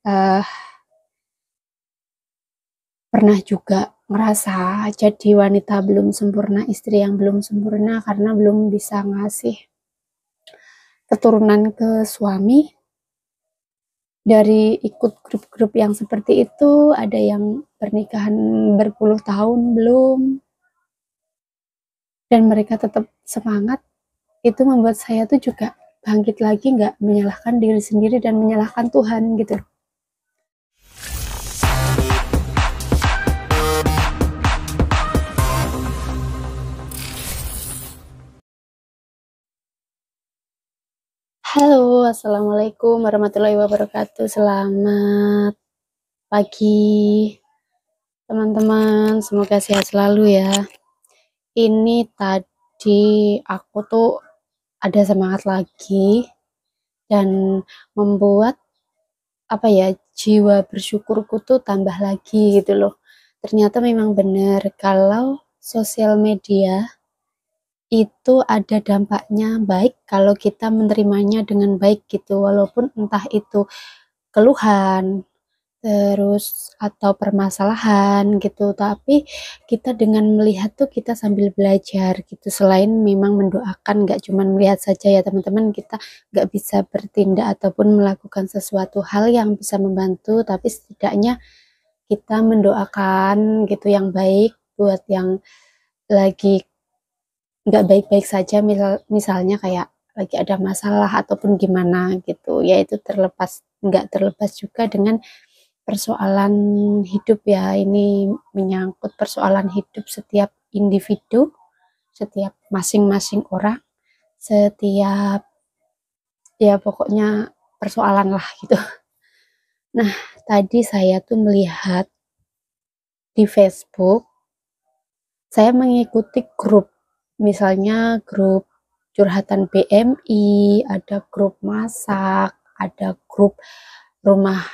eh, pernah juga ngerasa jadi wanita belum sempurna, istri yang belum sempurna karena belum bisa ngasih keturunan ke suami. Dari ikut grup-grup yang seperti itu, ada yang pernikahan berpuluh tahun belum, dan mereka tetap semangat. Itu membuat saya tuh juga bangkit lagi, nggak menyalahkan diri sendiri dan menyalahkan Tuhan gitu. Halo, assalamualaikum warahmatullahi wabarakatuh. Selamat pagi teman-teman, semoga sehat selalu ya. Ini tadi aku tuh ada semangat lagi dan membuat apa ya, jiwa bersyukurku tuh tambah lagi gitu loh. Ternyata memang benar kalau sosial media itu ada dampaknya baik kalau kita menerimanya dengan baik gitu, walaupun entah itu keluhan terus atau permasalahan gitu, tapi kita dengan melihat tuh kita sambil belajar gitu. Selain memang mendoakan, nggak cuma melihat saja ya teman-teman, kita nggak bisa bertindak ataupun melakukan sesuatu hal yang bisa membantu, tapi setidaknya kita mendoakan gitu yang baik buat yang lagi nggak baik-baik saja, misalnya kayak lagi ada masalah ataupun gimana gitu ya. Itu nggak terlepas juga dengan persoalan hidup ya. Ini menyangkut persoalan hidup setiap individu, setiap masing-masing orang, setiap ya pokoknya persoalan lah gitu. Nah, tadi saya tuh melihat di Facebook, saya mengikuti grup, misalnya grup curhatan BMI, ada grup masak, ada grup rumah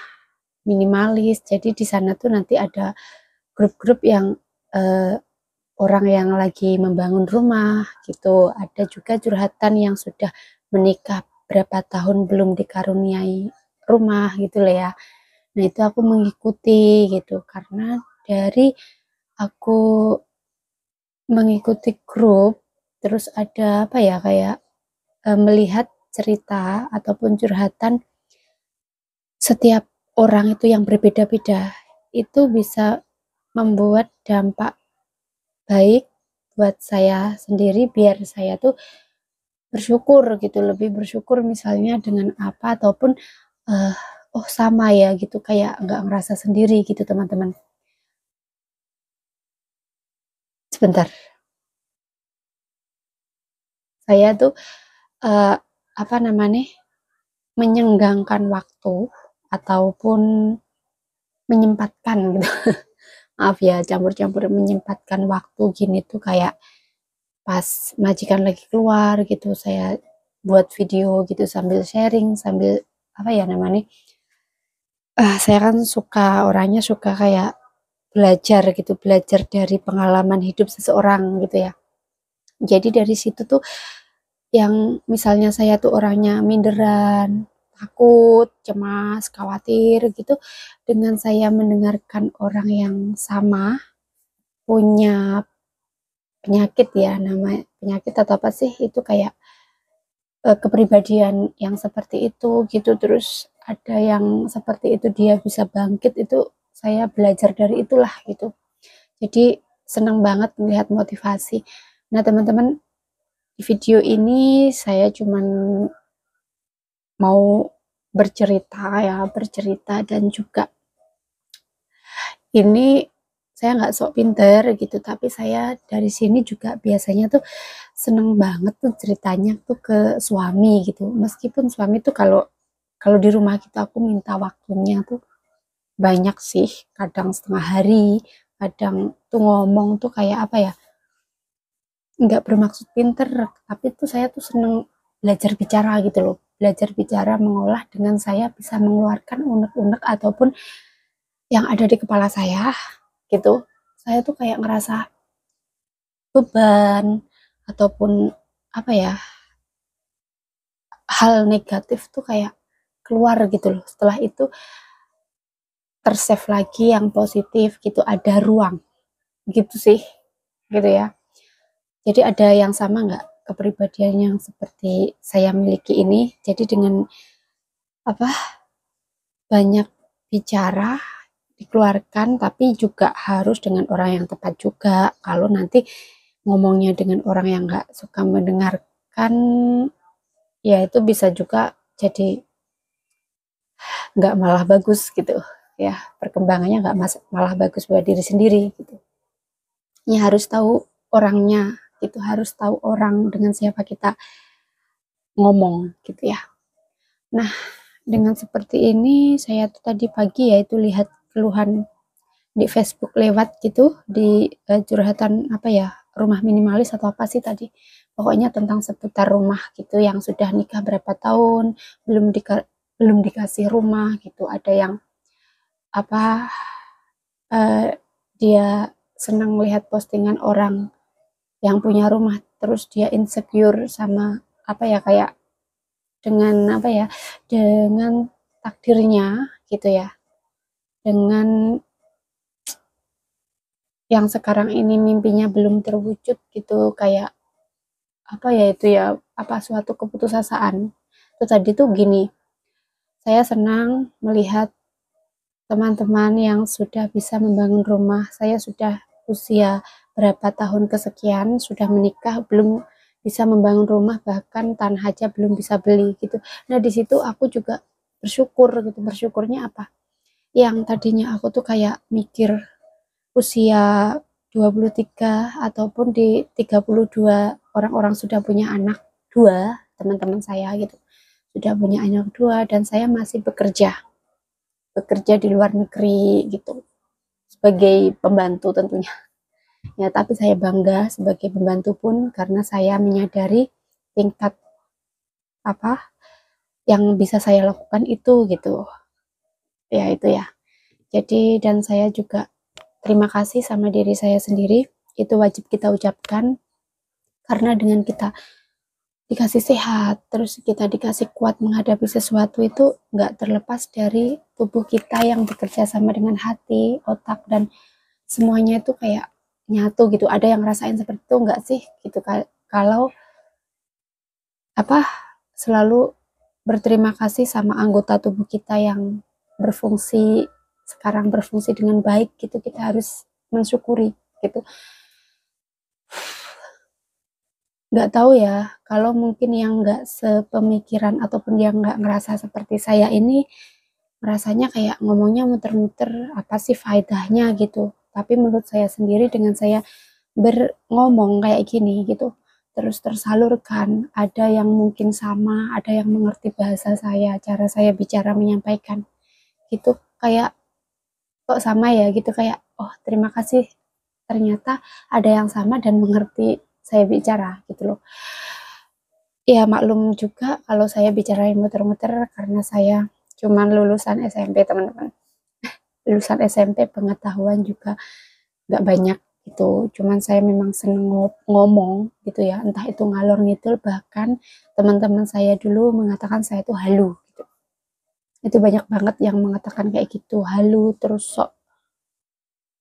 minimalis. Jadi di sana tuh nanti ada grup-grup yang eh, orang yang lagi membangun rumah gitu. Ada juga curhatan yang sudah menikah berapa tahun belum dikaruniai rumah gitu lah ya. Nah, itu aku mengikuti gitu karena dari aku mengikuti grup, terus ada apa ya, kayak melihat cerita ataupun curhatan setiap orang itu yang berbeda-beda, itu bisa membuat dampak baik buat saya sendiri, biar saya tuh bersyukur gitu, lebih bersyukur misalnya dengan apa, ataupun uh, oh sama ya gitu, kayak nggak ngerasa sendiri gitu teman-teman. Sebentar, saya tuh uh, apa namanya, menyenggangkan waktu ataupun menyempatkan gitu. Maaf ya, campur-campur, menyempatkan waktu gini tuh kayak pas majikan lagi keluar gitu, saya buat video gitu sambil sharing, sambil apa ya namanya, saya kan suka, orangnya suka kayak belajar gitu, belajar dari pengalaman hidup seseorang gitu ya. Jadi dari situ tuh, yang misalnya saya tuh orangnya minderan, takut, cemas, khawatir gitu, dengan saya mendengarkan orang yang sama punya penyakit ya, nama penyakit atau apa sih itu, kayak kepribadian yang seperti itu gitu, terus ada yang seperti itu dia bisa bangkit, itu saya belajar dari itulah gitu. Jadi senang banget melihat motivasi. Nah teman-teman, di video ini saya cuman mau bercerita ya, bercerita, dan juga ini saya nggak sok pinter gitu, tapi saya dari sini juga biasanya tuh seneng banget tuh ceritanya tuh ke suami gitu. Meskipun suami tuh kalau kalau di rumah kita, aku minta waktunya tuh banyak sih, kadang setengah hari, kadang tuh ngomong tuh kayak apa ya, nggak bermaksud pinter, tapi tuh saya tuh seneng belajar bicara gitu loh, belajar bicara, mengolah dengan saya bisa mengeluarkan unek-unek ataupun yang ada di kepala saya gitu. Saya tuh kayak ngerasa beban ataupun apa ya, hal negatif tuh kayak keluar gitu loh. Setelah itu tersave lagi yang positif gitu, ada ruang gitu sih, gitu ya. Jadi ada yang sama nggak kepribadian yang seperti saya miliki ini? Jadi dengan apa, banyak bicara dikeluarkan, tapi juga harus dengan orang yang tepat juga. Kalau nanti ngomongnya dengan orang yang nggak suka mendengarkan, ya itu bisa juga jadi nggak malah bagus gitu ya, perkembangannya nggak malah bagus buat diri sendiri gitu. Ya harus tahu orangnya, itu harus tahu orang dengan siapa kita ngomong gitu ya. Nah, dengan seperti ini saya tuh tadi pagi ya itu lihat keluhan di Facebook lewat gitu, di curhatan apa ya, rumah minimalis atau apa sih tadi, pokoknya tentang seputar rumah gitu, yang sudah nikah berapa tahun belum dikasih rumah gitu. Ada yang apa, dia senang melihat postingan orang yang punya rumah, terus dia insecure sama apa ya, kayak dengan apa ya, dengan takdirnya gitu ya, dengan yang sekarang ini mimpinya belum terwujud gitu, kayak apa ya itu ya, apa suatu keputusasaan. Itu tadi tuh gini, saya senang melihat teman-teman yang sudah bisa membangun rumah. Saya sudah usia berapa tahun kesekian sudah menikah, belum bisa membangun rumah, bahkan tanah aja belum bisa beli gitu. Nah di situ aku juga bersyukur gitu. Bersyukurnya apa, yang tadinya aku tuh kayak mikir usia 23 ataupun di 32 orang-orang sudah punya anak dua, teman-teman saya gitu sudah punya anak dua, dan saya masih bekerja di luar negeri gitu sebagai pembantu tentunya ya. Tapi saya bangga sebagai pembantu pun, karena saya menyadari tingkat apa yang bisa saya lakukan itu gitu ya, itu ya. Jadi dan saya juga terima kasih sama diri saya sendiri, itu wajib kita ucapkan, karena dengan kita dikasih sehat, terus kita dikasih kuat menghadapi sesuatu, itu nggak terlepas dari tubuh kita yang bekerja sama dengan hati, otak, dan semuanya itu kayak nyatu gitu. Ada yang ngerasain seperti itu nggak sih gitu, kalau apa, selalu berterima kasih sama anggota tubuh kita yang berfungsi, sekarang berfungsi dengan baik gitu, kita harus mensyukuri gitu. Nggak tahu ya, kalau mungkin yang nggak sepemikiran ataupun yang nggak ngerasa seperti saya ini, rasanya kayak ngomongnya muter-muter, apa sih faedahnya gitu. Tapi menurut saya sendiri, dengan saya ngomong kayak gini gitu, terus tersalurkan, ada yang mungkin sama, ada yang mengerti bahasa saya, cara saya bicara menyampaikan gitu, kayak kok sama ya gitu, kayak oh terima kasih, ternyata ada yang sama dan mengerti saya bicara gitu loh. Ya maklum juga kalau saya bicarain muter-muter, karena saya cuman lulusan SMP teman-teman, lulusan SMP, pengetahuan juga nggak banyak gitu. Cuman saya memang seneng ngomong gitu ya, entah itu ngalor ngidul, bahkan teman-teman saya dulu mengatakan saya itu halu gitu. Itu banyak banget yang mengatakan kayak gitu, halu, terus sok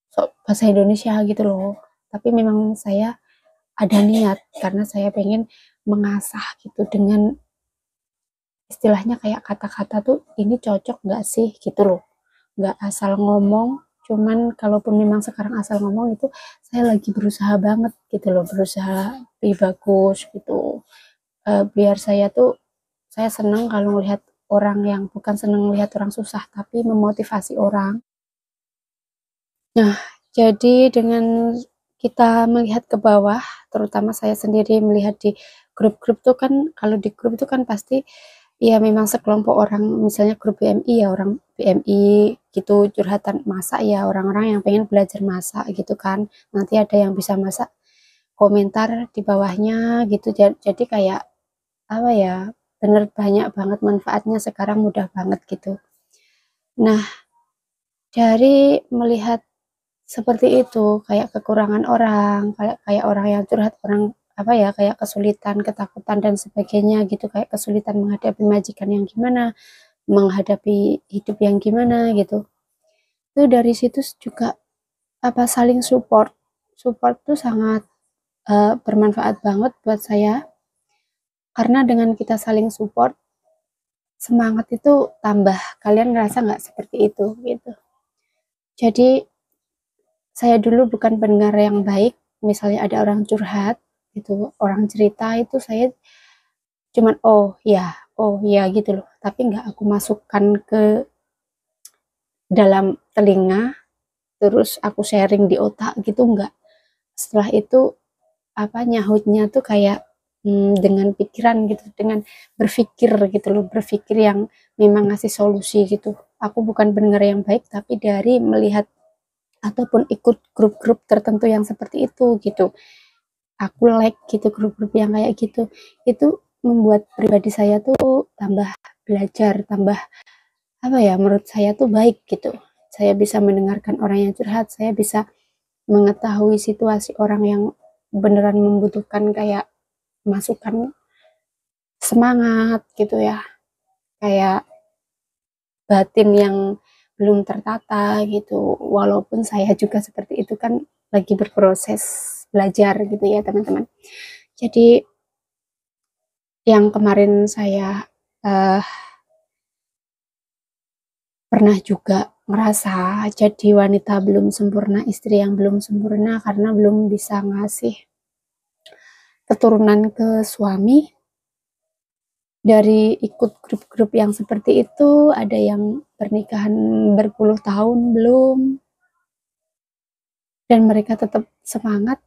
sok bahasa Indonesia gitu loh. Tapi memang saya ada niat, karena saya pengen mengasah gitu, dengan istilahnya kayak kata-kata tuh ini cocok nggak sih gitu loh, nggak asal ngomong. Cuman kalaupun memang sekarang asal ngomong, itu saya lagi berusaha banget gitu loh, berusaha lebih bagus gitu. Biar saya tuh, saya seneng kalau melihat orang yang, bukan seneng melihat orang susah, tapi memotivasi orang. Nah, jadi dengan kita melihat ke bawah, terutama saya sendiri melihat di grup-grup tuh kan, kalau di grup tuh kan pasti ya memang sekelompok orang, misalnya grup BMI ya, orang BMI gitu, curhatan masak ya, orang-orang yang pengen belajar masak gitu kan. Nanti ada yang bisa masak, komentar di bawahnya gitu. Jadi kayak apa ya, bener banyak banget manfaatnya sekarang, mudah banget gitu. Nah, dari melihat seperti itu, kayak kekurangan orang, kayak kayak orang yang curhat, orang apa ya, kayak kesulitan, ketakutan dan sebagainya gitu, kayak kesulitan menghadapi majikan yang gimana, menghadapi hidup yang gimana gitu. Itu dari situ juga saling support tuh sangat bermanfaat banget buat saya, karena dengan kita saling support, semangat itu tambah. Kalian ngerasa nggak seperti itu gitu? Jadi saya dulu bukan pendengar yang baik. Misalnya ada orang curhat gitu, orang cerita, itu saya cuman oh ya gitu loh, tapi nggak aku masukkan ke dalam telinga terus aku sharing di otak gitu, nggak. Setelah itu nyahutnya tuh kayak dengan pikiran gitu, dengan berpikir gitu loh, berpikir yang memang ngasih solusi gitu. Aku bukan pendengar yang baik, tapi dari melihat ataupun ikut grup-grup tertentu yang seperti itu gitu, aku like gitu grup-grup yang kayak gitu. Itu membuat pribadi saya tuh tambah belajar, tambah menurut saya tuh baik gitu. Saya bisa mendengarkan orang yang curhat, saya bisa mengetahui situasi orang yang beneran membutuhkan kayak masukan semangat gitu ya, kayak batin yang belum tertata gitu. Walaupun saya juga seperti itu kan, lagi berproses belajar gitu ya teman-teman. Jadi yang kemarin saya uh, pernah juga merasa jadi wanita belum sempurna, istri yang belum sempurna karena belum bisa ngasih keturunan ke suami. Dari ikut grup-grup yang seperti itu, ada yang pernikahan berpuluh tahun belum, dan mereka tetap semangat.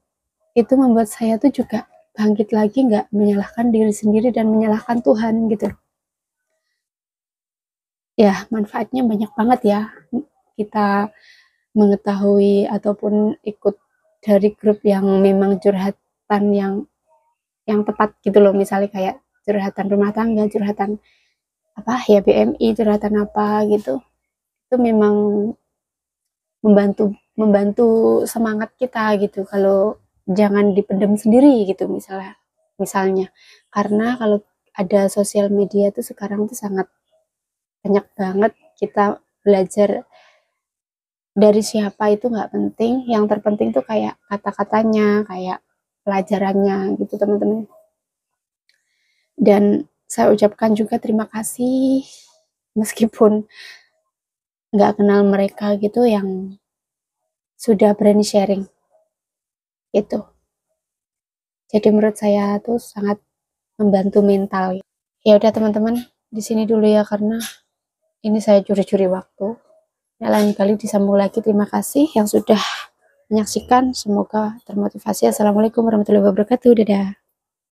Itu membuat saya tuh juga bangkit lagi, nggak menyalahkan diri sendiri dan menyalahkan Tuhan gitu. Ya, manfaatnya banyak banget ya, kita mengetahui ataupun ikut dari grup yang memang curhatan yang tepat gitu loh. Misalnya kayak curhatan rumah tangga, curhatan BMI, curhatan apa gitu. Itu memang membantu membantu semangat kita gitu, kalau jangan dipendam sendiri gitu, misalnya karena kalau ada sosial media tuh sekarang tuh sangat banyak banget, kita belajar dari siapa itu nggak penting, yang terpenting tuh kayak kata-katanya, kayak pelajarannya gitu teman-teman. Dan saya ucapkan juga terima kasih, meskipun nggak kenal mereka gitu, yang sudah berani sharing itu. Jadi menurut saya tuh sangat membantu mental. Ya udah teman-teman, di sini dulu ya, karena ini saya curi-curi waktu. Ya, lain kali disambung lagi. Terima kasih yang sudah menyaksikan. Semoga termotivasi. Assalamualaikum warahmatullahi wabarakatuh. Dadah.